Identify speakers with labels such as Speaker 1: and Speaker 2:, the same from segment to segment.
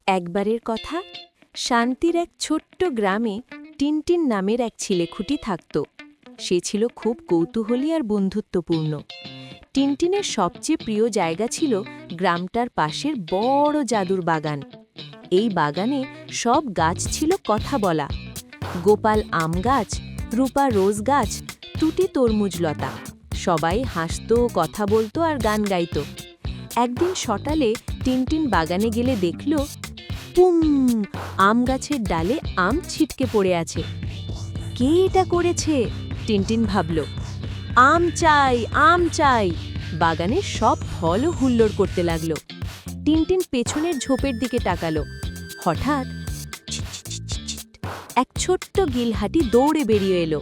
Speaker 1: একবারের কথা, শান্তির এক ছোট্ট গ্রামে টিনটিন নামের এক ছেলেখুটি থাকত। সে ছিল খুব কৌতূহলী আর বন্ধুত্বপূর্ণ। টিনটিনের সবচেয়ে প্রিয় জায়গা ছিল গ্রামটার পাশের বড় জাদুর বাগান। এই বাগানে সব গাছ ছিল কথা বলা। গোপাল আম গাছ, রূপা রোজ গাছ, টুটি তরমুজ লতা, সবাই হাসত, কথা বলতো আর গান গাইত। একদিন সকালে টিনটিন বাগানে গেলে দেখল, পুম, আম গাছের ডালে আম ছিটকে পড়ে আছে। কে এটা করেছে? টিনটিন ভাবল। আম চাই, আম চাই! বাগানের সব ফলও হুল্লোড় করতে লাগল। টিনটিন পেছনের ঝোপের দিকে তাকালো। হঠাৎ ছিট ছিট ছিট ছিট ছিট, এক ছোট্ট গিলহাটি দৌড়ে বেরিয়ে এলো।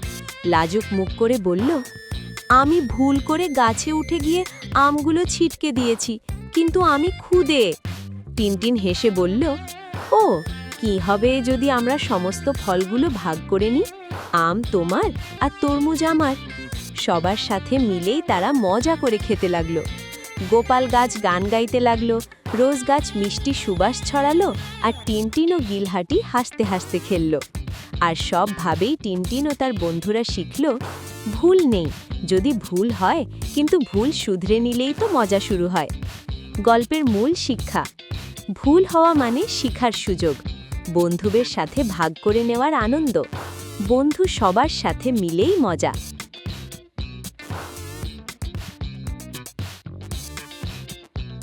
Speaker 1: লাজুক মুখ করে বলল, আমি ভুল করে গাছে উঠে গিয়ে আমগুলো ছিটকে দিয়েছি, কিন্তু আমি ক্ষুদে। টিনটিন হেসে বলল, ও, কি হবে যদি আমরা সমস্ত ফলগুলো ভাগ করে নিই? আম তোমার আর তরমুজ আমার। সবার সাথে মিলেই তারা মজা করে খেতে লাগলো। গোপাল গাছ গান গাইতে লাগলো, রোজ গাছ মিষ্টি সুবাস ছড়ালো, আর টিনটিন ও গিলহাটি হাসতে হাসতে খেলল। আর সবভাবেই টিনটিন ও তার বন্ধুরা শিখল, ভুল নেই, যদি ভুল হয়, কিন্তু ভুল শুধরে নিলেই তো মজা শুরু হয়। গল্পের মূল শিক্ষা: ভুল হওয়া মানে শিখার সুযোগ, বন্ধুদের সাথে ভাগ করে নেওয়ার আনন্দ। বন্ধু সবার সাথে মিলেই মজা।